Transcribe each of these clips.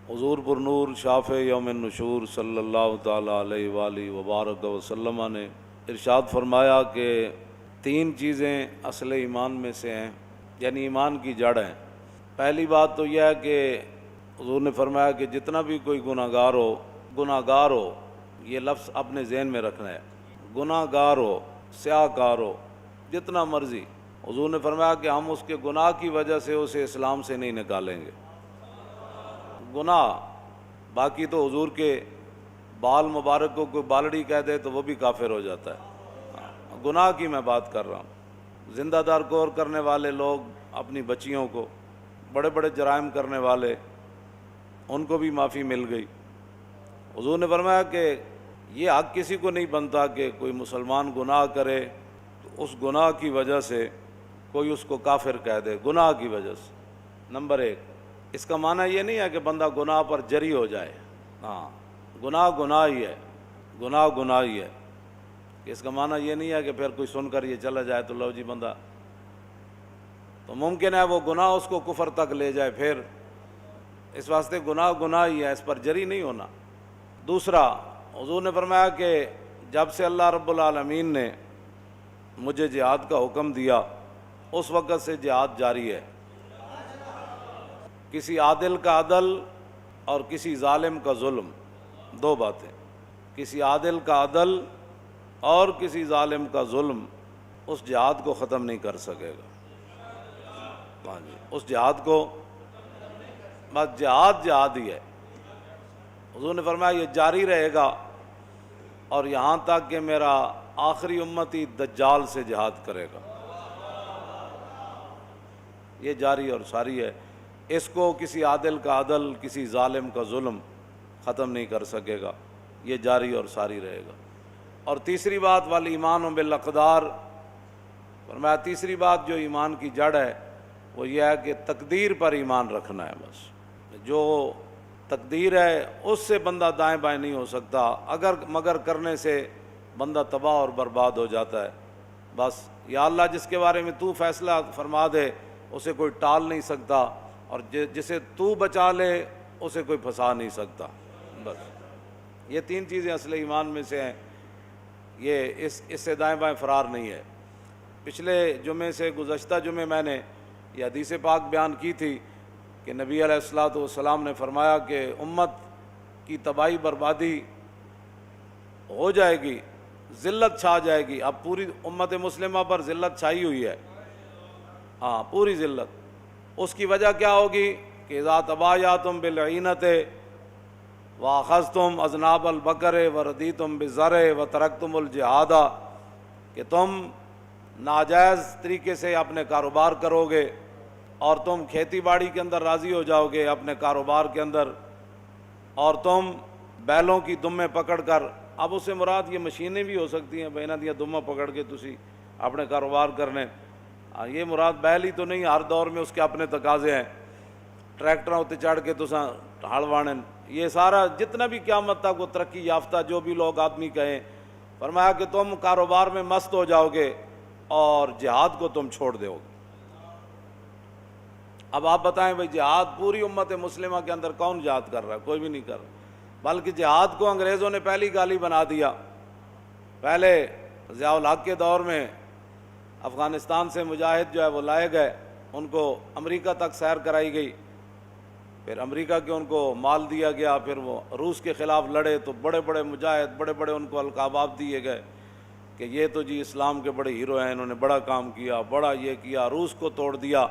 حضور پر نور شافع یوم النشور صلی اللہ تعالیٰ علیہ وآلہ وبارک وسلم نے ارشاد فرمایا کہ 3 چیزیں اصل ایمان میں سے ہیں، یعنی ایمان کی جڑ ہیں۔ پہلی بات تو یہ ہے کہ حضور نے فرمایا کہ جتنا بھی کوئی گناہگار ہو، یہ لفظ اپنے ذہن میں رکھنا ہے، گناہگار ہو، سیاہ کار ہو، جتنا مرضی، حضور نے فرمایا کہ ہم اس کے گناہ کی وجہ سے اسے اسلام سے نہیں نکالیں گے۔ گناہ، باقی تو حضور کے بال مبارک کو کوئی بالڑی کہہ دے تو وہ بھی کافر ہو جاتا ہے۔ گناہ کی میں بات کر رہا ہوں۔ زندہ دار کور کرنے والے لوگ اپنی بچیوں کو، بڑے بڑے جرائم کرنے والے، ان کو بھی معافی مل گئی۔ حضور نے فرمایا کہ یہ حق کسی کو نہیں بنتا کہ کوئی مسلمان گناہ کرے تو اس گناہ کی وجہ سے کوئی اس کو کافر کہہ دے، گناہ کی وجہ سے۔ نمبر 1، اس کا معنی یہ نہیں ہے کہ بندہ گناہ پر جری ہو جائے، ہاں، گناہ گناہ ہی ہے، گناہ گناہ ہی ہے۔ اس کا معنی یہ نہیں ہے کہ پھر کوئی سن کر یہ چلا جائے تو لو جی بندہ، تو ممکن ہے وہ گناہ اس کو کفر تک لے جائے، پھر اس واسطے گناہ گناہ ہی ہے، اس پر جری نہیں ہونا۔ دوسرا، حضور نے فرمایا کہ جب سے اللہ رب العالمین نے مجھے جہاد کا حکم دیا اس وقت سے جہاد جاری ہے۔ کسی عادل کا عدل اور کسی ظالم کا ظلم، 2 باتیں، کسی عادل کا عدل اور کسی ظالم کا ظلم اس جہاد کو ختم نہیں کر سکے گا۔ ہاں جی، اس جہاد کو، بس جہاد ہی ہے۔ حضور نے فرمایا یہ جاری رہے گا اور یہاں تک کہ میرا آخری امتی دجال سے جہاد کرے گا، یہ جاری اور ساری ہے۔ اس کو کسی عادل کا عدل، کسی ظالم کا ظلم ختم نہیں کر سکے گا، یہ جاری اور ساری رہے گا۔ اور تیسری بات، والایمان بالاقدار، فرمایا تیسری بات جو ایمان کی جڑ ہے وہ یہ ہے کہ تقدیر پر ایمان رکھنا ہے۔ بس جو تقدیر ہے اس سے بندہ دائیں بائیں نہیں ہو سکتا، مگر کرنے سے بندہ تباہ اور برباد ہو جاتا ہے۔ بس یا اللہ جس کے بارے میں تو فیصلہ فرما دے اسے کوئی ٹال نہیں سکتا، اور جسے تو بچا لے اسے کوئی پھنسا نہیں سکتا۔ بس یہ 3 چیزیں اصل ایمان میں سے ہیں، یہ اس سے دائیں بائیں فرار نہیں ہے۔ پچھلے جمعے سے گزشتہ جمعے میں نے یہ حدیث پاک بیان کی تھی کہ نبی علیہ الصلوۃ والسلام نے فرمایا کہ امت کی تباہی بربادی ہو جائے گی، ذلت چھا جائے گی۔ اب پوری امت مسلمہ پر ذلت چھائی ہوئی ہے، ہاں، پوری ذلت۔ اس کی وجہ کیا ہوگی کہ اذا تبایعتم بالعینۃ واخذتم اذناب البقر وردیتم بالزرع وترکتم الجہاد، کہ تم ناجائز طریقے سے اپنے کاروبار کرو گے اور تم کھیتی باڑی کے اندر راضی ہو جاؤ گے اپنے کاروبار کے اندر، اور تم بیلوں کی دمیں پکڑ کر، اب اس سے مراد یہ مشینیں بھی ہو سکتی ہیں، بہنا دیا دمہ پکڑ کے تسی اپنے کاروبار کرنے، یہ مراد بیل ہی تو نہیں، ہر دور میں اس کے اپنے تقاضے ہیں، ٹریکٹراں اتنے چڑھ کے تساں ہل واڑن، یہ سارا جتنا بھی قیامت تک وہ ترقی یافتہ جو بھی لوگ آدمی کہیں، فرمایا کہ تم کاروبار میں مست ہو جاؤ گے اور جہاد کو تم چھوڑ دو گے۔ اب آپ بتائیں بھئی جہاد پوری امت مسلمہ کے اندر کون جہاد کر رہا ہے؟ کوئی بھی نہیں کر رہا، بلکہ جہاد کو انگریزوں نے پہلی گالی بنا دیا۔ پہلے ضیاء الحق کے دور میں افغانستان سے مجاہد جو ہے وہ لائے گئے، ان کو امریکہ تک سیر کرائی گئی، پھر امریکہ کے ان کو مال دیا گیا، پھر وہ روس کے خلاف لڑے تو بڑے بڑے مجاہد، بڑے بڑے ان کو القابات دیے گئے کہ یہ تو جی اسلام کے بڑے ہیرو ہیں، انہوں نے بڑا کام کیا، بڑا یہ کیا، روس کو توڑ دیا۔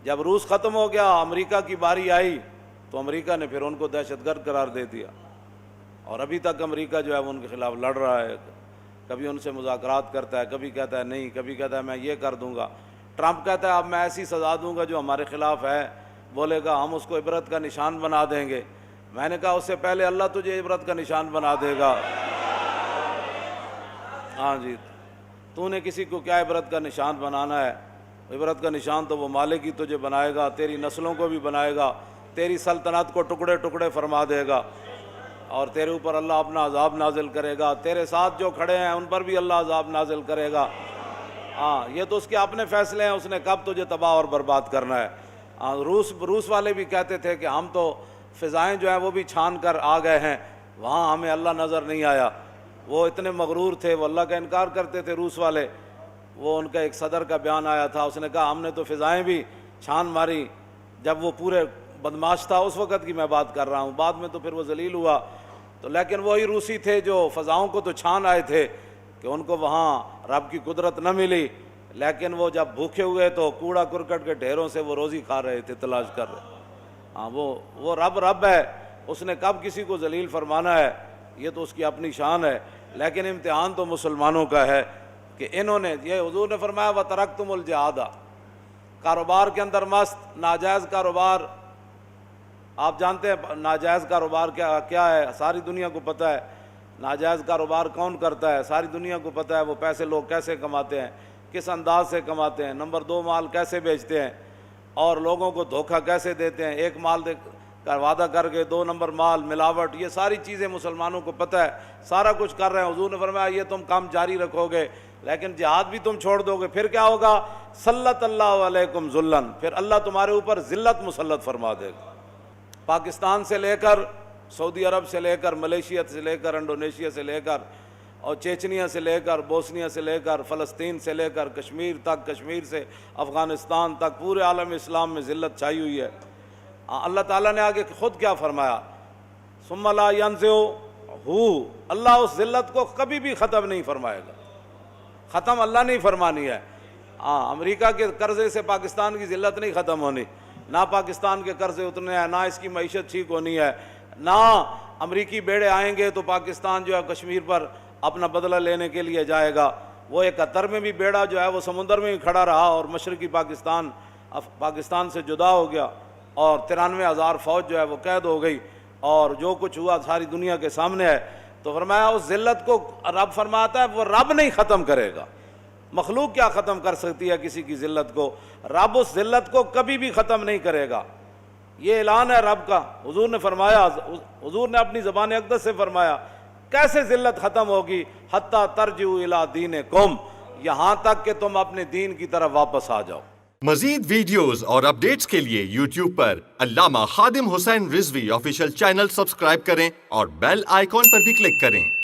جب روس ختم ہو گیا، امریکہ کی باری آئی تو امریکہ نے پھر ان کو دہشت گرد قرار دے دیا، اور ابھی تک امریکہ جو ہے وہ ان کے خلاف لڑ رہا ہے، کبھی ان سے مذاکرات کرتا ہے، کبھی کہتا ہے نہیں، کبھی کہتا ہے میں یہ کر دوں گا۔ ٹرمپ کہتا ہے اب میں ایسی سزا دوں گا جو ہمارے خلاف ہے، بولے گا ہم اس کو عبرت کا نشان بنا دیں گے۔ میں نے کہا اس سے پہلے اللہ تجھے عبرت کا نشان بنا دے گا۔ ہاں جی، تو نے کسی کو کیا عبرت کا نشان بنانا ہے؟ عبرت کا نشان تو وہ مالک ہی تجھے بنائے گا، تیری نسلوں کو بھی بنائے گا، تیری سلطنت کو ٹکڑے ٹکڑے فرما دے گا، اور تیرے اوپر اللہ اپنا عذاب نازل کرے گا، تیرے ساتھ جو کھڑے ہیں ان پر بھی اللہ عذاب نازل کرے گا۔ ہاں، یہ تو اس کے اپنے فیصلے ہیں، اس نے کب تجھے تباہ اور برباد کرنا ہے۔ روس والے بھی کہتے تھے کہ ہم تو فضائیں جو ہیں وہ بھی چھان کر آ گئے ہیں، وہاں ہمیں اللہ نظر نہیں آیا۔ وہ اتنے مغرور تھے، وہ اللہ کا انکار کرتے تھے روس والے۔ وہ ان کا ایک صدر کا بیان آیا تھا، اس نے کہا ہم نے تو فضائیں بھی چھان ماری، جب وہ پورے بدماش تھا اس وقت کی میں بات کر رہا ہوں، بعد میں تو پھر وہ ذلیل ہوا۔ تو لیکن وہی روسی تھے جو فضاؤں کو تو چھان آئے تھے کہ ان کو وہاں رب کی قدرت نہ ملی، لیکن وہ جب بھوکے ہوئے تو کوڑا کرکٹ کے ڈھیروں سے وہ روزی کھا رہے تھے، تلاش کر رہے۔ ہاں وہ رب ہے، اس نے کب کسی کو ذلیل فرمانا ہے یہ تو اس کی اپنی شان ہے، لیکن امتحان تو مسلمانوں کا ہے کہ انہوں نے، یہ حضور نے فرمایا وَتَرَكْتُمُ الْجِهَادَ، کاروبار کے اندر مست، ناجائز کاروبار۔ آپ جانتے ہیں ناجائز کاروبار کیا ہے، ساری دنیا کو پتہ ہے ناجائز کاروبار کون کرتا ہے، ساری دنیا کو پتہ ہے وہ پیسے لوگ کیسے کماتے ہیں، کس انداز سے کماتے ہیں، نمبر 2 مال کیسے بیچتے ہیں اور لوگوں کو دھوکہ کیسے دیتے ہیں، ایک مال کا وعدہ کر کے 2 نمبر مال، ملاوٹ، یہ ساری چیزیں مسلمانوں کو پتہ ہے، سارا کچھ کر رہے ہیں۔ حضور نے فرمایا یہ تم کام جاری رکھو گے لیکن جہاد بھی تم چھوڑ دو گے، پھر کیا ہوگا؟ سلط اللہ علیکم ذلًا، پھر اللہ تمہارے اوپر ذلت مسلط فرما دے گا۔ پاکستان سے لے کر سعودی عرب سے لے کر ملیشیا سے لے کر انڈونیشیا سے لے کر اور چیچنیا سے لے کر بوسنیا سے لے کر فلسطین سے لے کر کشمیر تک، کشمیر سے افغانستان تک، پورے عالم اسلام میں ذلت چھائی ہوئی ہے۔ اللہ تعالیٰ نے آگے خود کیا فرمایا؟ ثم لا ينزعه، اللہ اس ذلت کو کبھی بھی ختم نہیں فرمائے گا، ختم اللہ نہیں فرمانی ہے۔ امریکہ کے قرضے سے پاکستان کی ذلت نہیں ختم ہونی، نہ پاکستان کے قرضے اتنے ہیں، نہ اس کی معیشت ٹھیک ہونی ہے، نہ امریکی بیڑے آئیں گے تو پاکستان جو ہے کشمیر پر اپنا بدلہ لینے کے لیے جائے گا۔ وہ 71 میں بھی بیڑا جو ہے وہ سمندر میں ہی کھڑا رہا اور مشرقی پاکستان سے جدا ہو گیا، اور 93,000 فوج جو ہے وہ قید ہو گئی، اور جو کچھ ہوا ساری دنیا کے سامنے ہے۔ تو فرمایا اس ذلت کو رب فرماتا ہے وہ رب نہیں ختم کرے گا، مخلوق کیا ختم کر سکتی ہے کسی کی ذلت کو؟ رب اس ذلت کو کبھی بھی ختم نہیں کرے گا، یہ اعلان ہے رب کا۔ حضور نے فرمایا، حضور نے اپنی زبان اقدس سے فرمایا کیسے ذلت ختم ہوگی؟ حتیٰ ترجعوا الی دینکم، یہاں تک کہ تم اپنے دین کی طرف واپس آ جاؤ۔ مزید ویڈیوز اور اپڈیٹس کے لیے یوٹیوب پر علامہ Khadim Hussain Rizvi official channel subscribe کریں اور بیل آئیکن پر بھی کلک کریں۔